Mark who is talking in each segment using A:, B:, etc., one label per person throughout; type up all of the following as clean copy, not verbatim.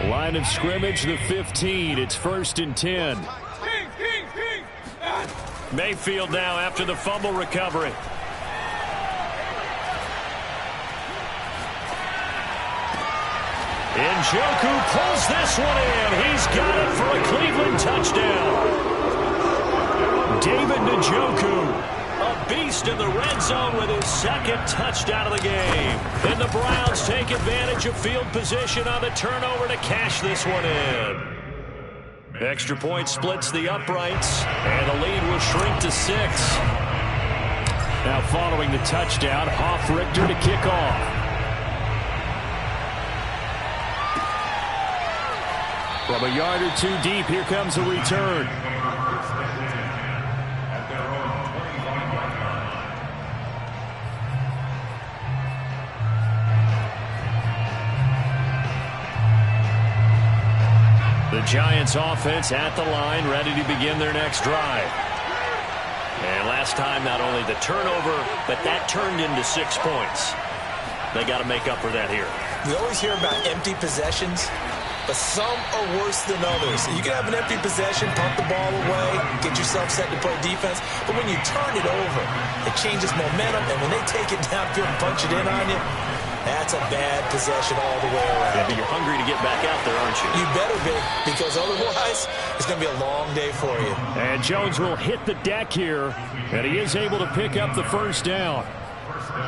A: Line of scrimmage, the 15. It's 1st and 10. Mayfield now after the fumble recovery. Njoku pulls this one in. He's got it for a Cleveland touchdown. David Njoku, a beast in the red zone with his 2nd touchdown of the game. And the Browns take advantage of field position on the turnover to cash this one in. Extra point splits the uprights, and the lead will shrink to 6. Now following the touchdown, Hoff-Richter to kick off. From a yard or 2 deep, here comes a return. The Giants offense at the line, ready to begin their next drive. And last time, not only the turnover, but that turned into 6 points. They got to make up for that here.
B: We always hear about empty possessions, but some are worse than others. You can have an empty possession, pump the ball away, get yourself set to play defense, but when you turn it over, it changes momentum, and when they take it downfield and punch it in on you, that's a bad possession all the way around.
A: Yeah, but you're hungry to get back out there, aren't you?
B: You better be, because otherwise it's going to be a long day for you.
A: And Jones will hit the deck here, and he is able to pick up the 1st down.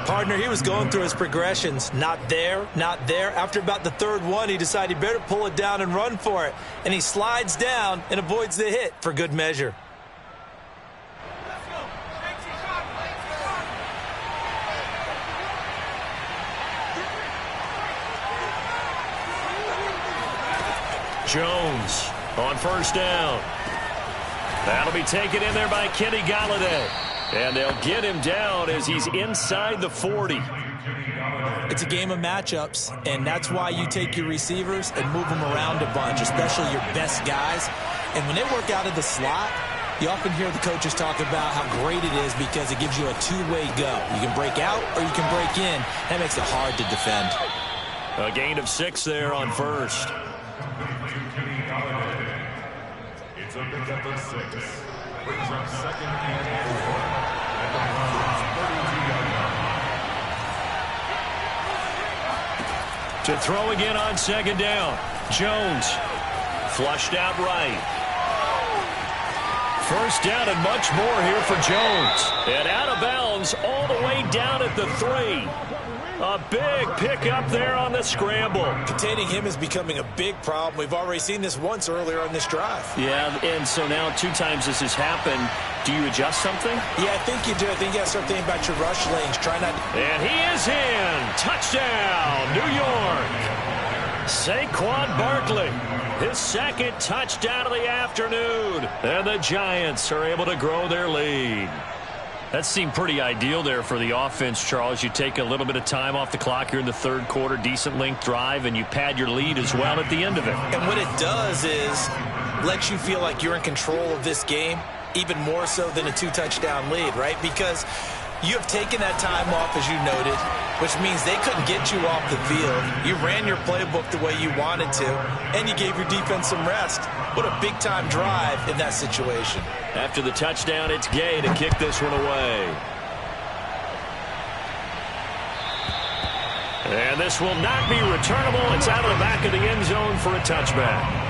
B: Partner, he was going through his progressions. Not there, not there. After about the 3rd one, he decided he better pull it down and run for it. And he slides down and avoids the hit for good measure.
A: Jones on 1st down. That'll be taken in there by Kenny Golladay. And they'll get him down as he's inside the 40.
B: It's a game of matchups, and that's why you take your receivers and move them around a bunch, especially your best guys. And when they work out of the slot, you often hear the coaches talk about how great it is because it gives you a two-way go. You can break out or you can break in. That makes it hard to defend.
A: A gain of 6 there on 1st.
C: It's a pickup of 6. Brings up 2nd and 4.
A: To throw again on 2nd down. Jones flushed out right. 1st down and much more here for Jones. And out of bounds all the way down at the 3. A big pickup there on the scramble.
B: Containing him is becoming a big problem. We've already seen this once earlier on this drive.
A: Yeah, and so now 2 times this has happened. Do you adjust something?
B: Yeah, I think you do. I think you got to start thinking about your rush lanes. Try not.
A: And he is in. Touchdown, New York. Saquon Barkley, his 2nd touchdown of the afternoon. And the Giants are able to grow their lead. That seemed pretty ideal there for the offense, Charles. You take a little bit of time off the clock here in the 3rd quarter, decent length drive, and you pad your lead as well at the end of it.
B: And what it does is let you feel like you're in control of this game, even more so than a 2-touchdown lead, right? Because you have taken that time off, as you noted, which means they couldn't get you off the field. You ran your playbook the way you wanted to, and you gave your defense some rest. What a big-time drive in that situation.
A: After the touchdown, it's Gay to kick this one away. And this will not be returnable. It's out of the back of the end zone for a touchback.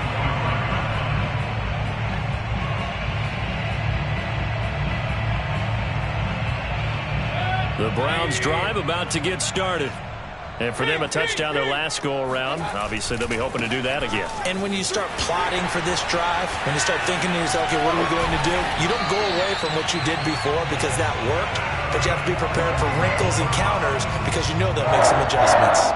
A: The Browns drive about to get started. And for them, a touchdown their last go-around. Obviously, they'll be hoping to do that again.
B: And when you start plotting for this drive, when you start thinking to yourself, okay, what are we going to do? You don't go away from what you did before because that worked, but you have to be prepared for wrinkles and counters because you know they'll make some adjustments.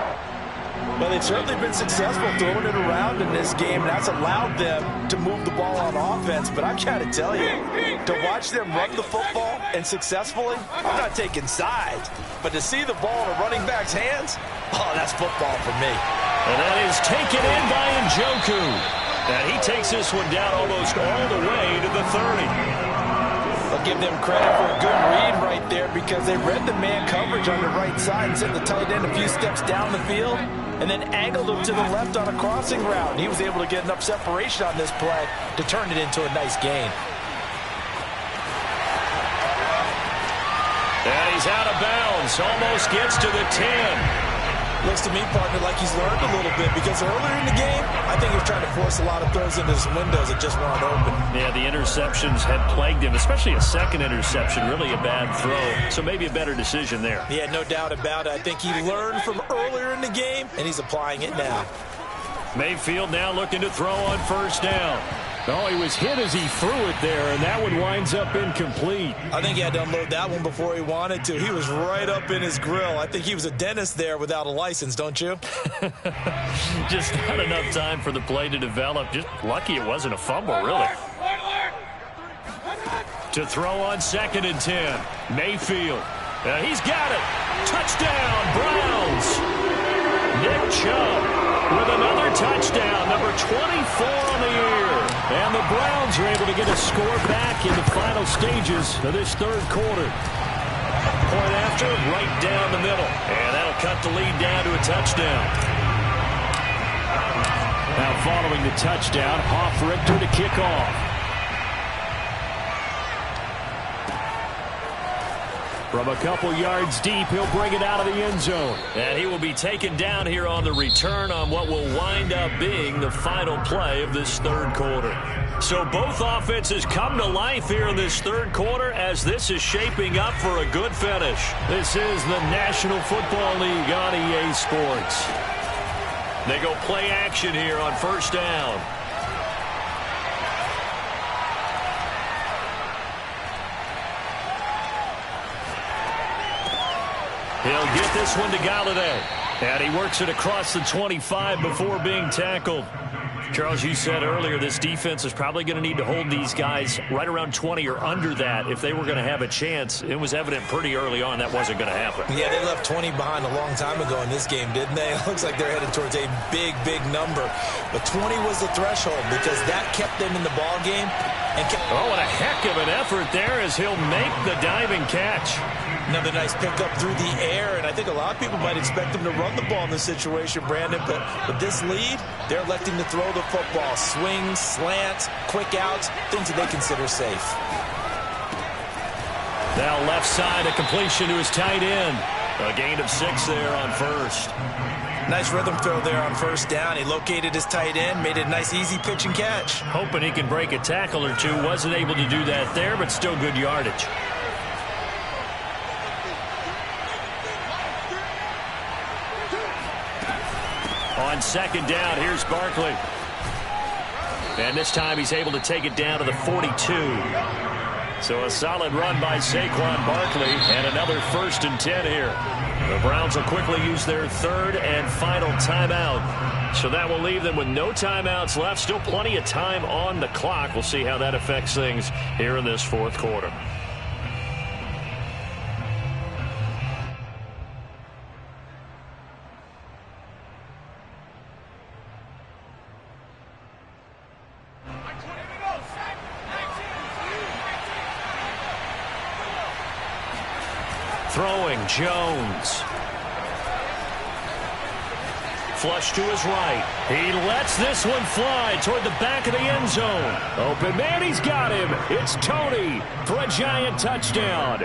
B: Well, they've certainly been successful throwing it around in this game, and that's allowed them to move the ball on offense. But I've got to tell you, to watch them run the football and successfully, I'm not taking sides. But to see the ball in a running back's hands, oh, that's football for me.
A: And that is taken in by Njoku. And he takes this one down almost all the way to the 30.
B: I'll give them credit for a good read right there because they read the man coverage on the right side and sent the tight end a few steps down the field and then angled him to the left on a crossing route. And he was able to get enough separation on this play to turn it into a nice gain.
A: And he's out of bounds. Almost gets to the 10.
B: Looks to me, partner, like he's learned a little bit because earlier in the game, I think he was trying to force a lot of throws into his windows that just weren't open.
A: Yeah, the interceptions had plagued him, especially a second interception, really a bad throw. So maybe a better decision there.
B: Yeah, no doubt about it. I think he learned from earlier in the game, and he's applying it now.
A: Mayfield now looking to throw on first down. Oh, he was hit as he threw it there, and that one winds up incomplete.
B: I think he had to unload that one before he wanted to. He was right up in his grill. I think he was a dentist there without a license, don't you?
A: Just not enough time for the play to develop. Just lucky it wasn't a fumble, really. To throw on 2nd and 10. Mayfield. He's got it. Touchdown, Browns. Nick Chubb with another touchdown, number 24 on the year. And the Browns are able to get a score back in the final stages of this third quarter. Point after, right down the middle. And that'll cut the lead down to a touchdown. Now following the touchdown, Hoff-Richter to kick off. From a couple yards deep, he'll bring it out of the end zone. And he will be taken down here on the return on what will wind up being the final play of this third quarter. So both offenses come to life here in this third quarter as this is shaping up for a good finish. This is the National Football League on EA Sports. They go play action here on first down. He'll get this one to Galladay. And he works it across the 25 before being tackled. Charles, you said earlier this defense is probably going to need to hold these guys right around 20 or under that if they were going to have a chance. It was evident pretty early on that wasn't going to happen.
B: Yeah, they left 20 behind a long time ago in this game, didn't they? It looks like they're headed towards a big, big number. But 20 was the threshold because that kept them in the ball game.
A: Oh, what a heck of an effort there as he'll make the diving catch.
B: Another nice pickup through the air, and I think a lot of people might expect him to run the ball in this situation, Brandon, but with this lead, they're electing to throw the football. Swings, slants, quick outs, things that they consider safe.
A: Now left side, a completion to his tight end. A gain of 6 there on first.
B: Nice rhythm throw there on first down. He located his tight end, made it a nice easy pitch and catch.
A: Hoping he can break a tackle or two. Wasn't able to do that there, but still good yardage. On second down, here's Barkley. And this time he's able to take it down to the 42. So a solid run by Saquon Barkley and another 1st and 10 here. The Browns will quickly use their third and final timeout. So that will leave them with no timeouts left. Still plenty of time on the clock. We'll see how that affects things here in this fourth quarter. Throwing, Jones. Flush to his right. He lets this one fly toward the back of the end zone. Open man, he's got him. It's Tony for a giant touchdown.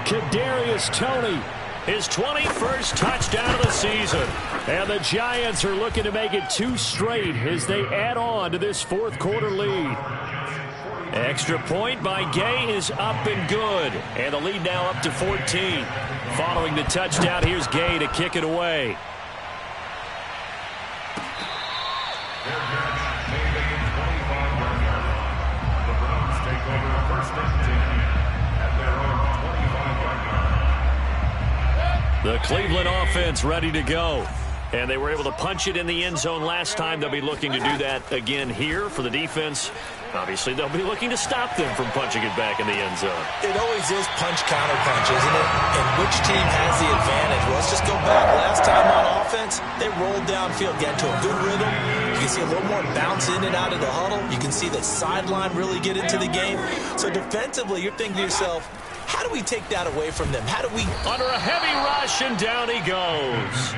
A: Kadarius Toney, his 21st touchdown of the season. And the Giants are looking to make it 2 straight as they add on to this fourth quarter lead. Extra point by Gay is up and good. And the lead now up to 14. Following the touchdown, here's Gay to kick it away.
C: The Browns take over 1st and 10 at their own 25-yard line.
A: The Cleveland offense ready to go. And they were able to punch it in the end zone last time. They'll be looking to do that again here for the defense. Obviously, they'll be looking to stop them from punching it back in the end zone.
B: It always is punch-counter-punch, isn't it? And which team has the advantage? Well, let's just go back. Last time on offense, they rolled downfield, get into a good rhythm. You can see a little more bounce in and out of the huddle. You can see the sideline really get into the game. So defensively, you're thinking to yourself, how do we take that away from them? How do we...
A: Under a heavy rush, and down he goes.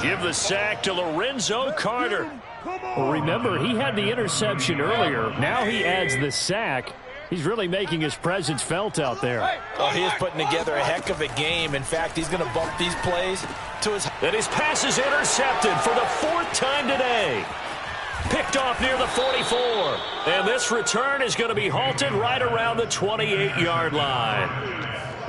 A: Give the sack to Lorenzo Carter.
D: Well, remember, he had the interception earlier. Now he adds the sack. He's really making his presence felt out there.
B: Oh, he is putting together a heck of a game. In fact, he's going to bump these plays to his...
A: And his pass is intercepted for the 4th time today. Picked off near the 44. And this return is going to be halted right around the 28-yard line.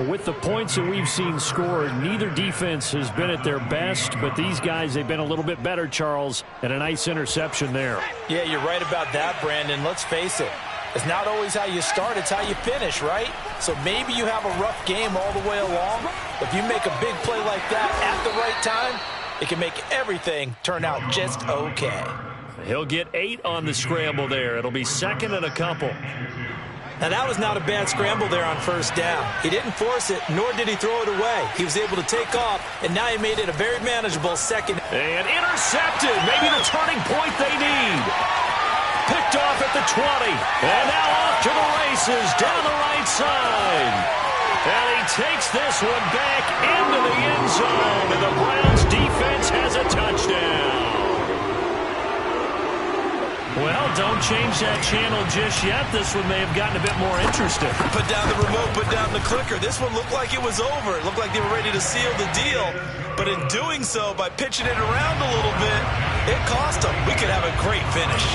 D: With the points that we've seen scored, neither defense has been at their best, but these guys, they've been a little bit better, Charles, and a nice interception there.
B: Yeah, you're right about that, Brandon. Let's face it. It's not always how you start, it's how you finish, right? So maybe you have a rough game all the way along, but if you make a big play like that at the right time, it can make everything turn out just okay.
A: He'll get 8 on the scramble there. It'll be 2nd and a couple.
B: Now, that was not a bad scramble there on 1st down. He didn't force it, nor did he throw it away. He was able to take off, and now he made it a very manageable 2nd.
A: And intercepted. Maybe the turning point they need. Picked off at the 20. And now off to the races down the right side. And he takes this one back into the end zone. And the Browns defense has a touchdown. Well, don't change that channel just yet. This one may have gotten a bit more interesting.
B: Put down the remote, put down the clicker. This one looked like it was over. It looked like they were ready to seal the deal. But in doing so, by pitching it around a little bit, it cost them. We could have a great finish.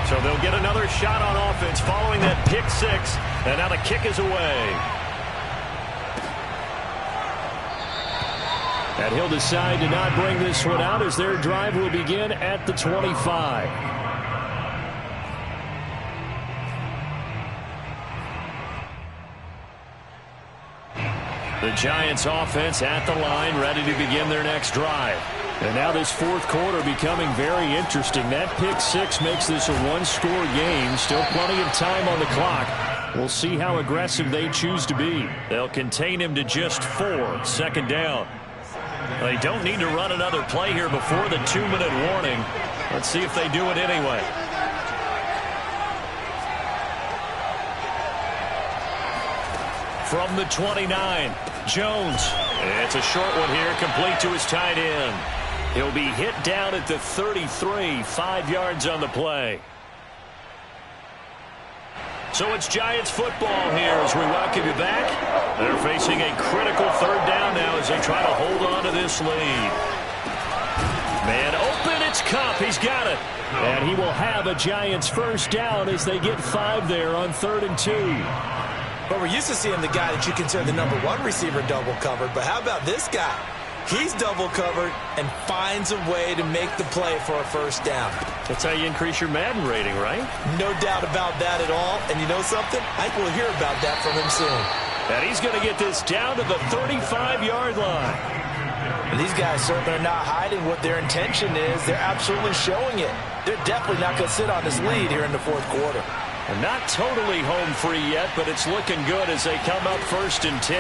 A: So they'll get another shot on offense following that pick 6. And now the kick is away.
D: And he'll decide to not bring this one out as their drive will begin at the 25.
A: The Giants offense at the line, ready to begin their next drive.
D: And now this 4th quarter becoming very interesting. That pick 6 makes this a one-score game. Still plenty of time on the clock. We'll see how aggressive they choose to be.
A: They'll contain him to just 4. 2nd down. They don't need to run another play here before the 2-minute warning. Let's see if they do it anyway. From the 29, Jones. It's a short one here, complete to his tight end. He'll be hit down at the 33, 5 yards on the play. So it's Giants football here as we welcome you back. They're facing a critical 3rd down now as they try to hold on to this lead. Man open, it's Cup. He's got it.
D: And he will have a Giants 1st down as they get 5 there on 3rd and 2.
B: But we're used to seeing the guy that you consider the #1 receiver double covered. But how about this guy? He's double covered and finds a way to make the play for a 1st down.
A: That's how you increase your Madden rating, right?
B: No doubt about that at all. And you know something? I think we'll hear about that from him soon.
A: And he's going to get this down to the 35-yard line.
B: And these guys certainly are not hiding what their intention is. They're absolutely showing it. They're definitely not going to sit on this lead here in the 4th quarter.
A: And not totally home free yet, but it's looking good as they come up 1st and 10.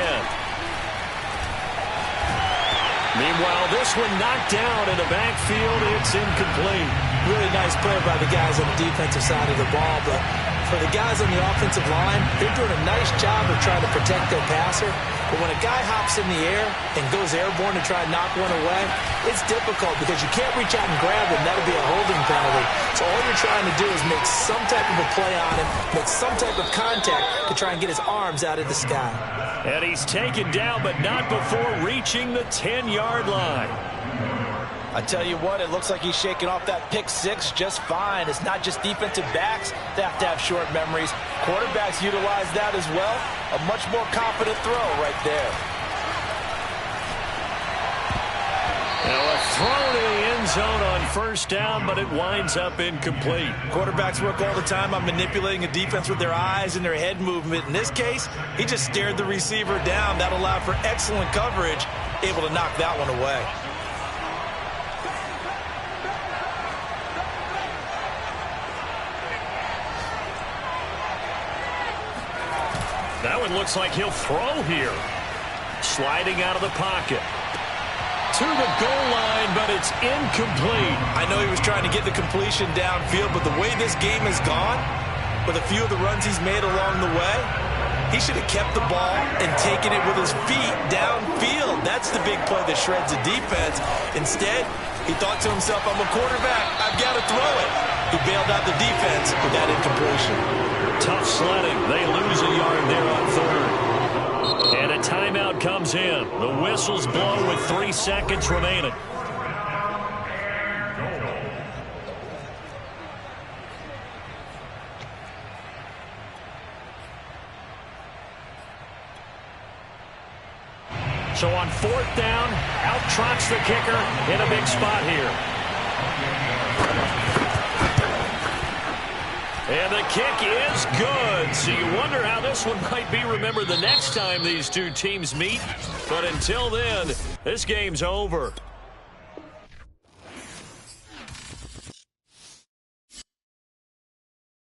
A: Meanwhile, this one knocked down in the backfield. It's incomplete.
B: Really nice play by the guys on the defensive side of the ball, but for the guys on the offensive line, they're doing a nice job of trying to protect their passer. But when a guy hops in the air and goes airborne to try and knock one away, it's difficult because you can't reach out and grab him. That'll be a holding penalty. So all you're trying to do is make some type of a play on him, make some type of contact to try and get his arms out of the sky.
A: And he's taken down, but not before reaching the 10-yard line.
B: I tell you what, it looks like he's shaking off that pick 6 just fine. It's not just defensive backs that have to have short memories. Quarterbacks utilize that as well. A much more confident throw right there.
A: Now a throw to the end zone on 1st down, but it winds up incomplete.
B: Quarterbacks work all the time on manipulating a defense with their eyes and their head movement. In this case, he just stared the receiver down. That allowed for excellent coverage. able to knock that one away.
A: That one looks like he'll throw here. Sliding out of the pocket. To the goal line, but it's incomplete.
B: I know he was trying to get the completion downfield, but the way this game has gone, with a few of the runs he's made along the way, he should have kept the ball and taken it with his feet downfield. That's the big play that shreds the defense. Instead, he thought to himself, I'm a quarterback, I've got to throw it. He bailed out the defense with that incompletion.
A: Tough sledding. They lose a yard there on third. And a timeout comes in. The whistles blow with 3 seconds remaining. So on 4th down, out trots the kicker in a big spot here. And the kick is good. So you wonder how this one might be remembered the next time these two teams meet. But until then, this game's over.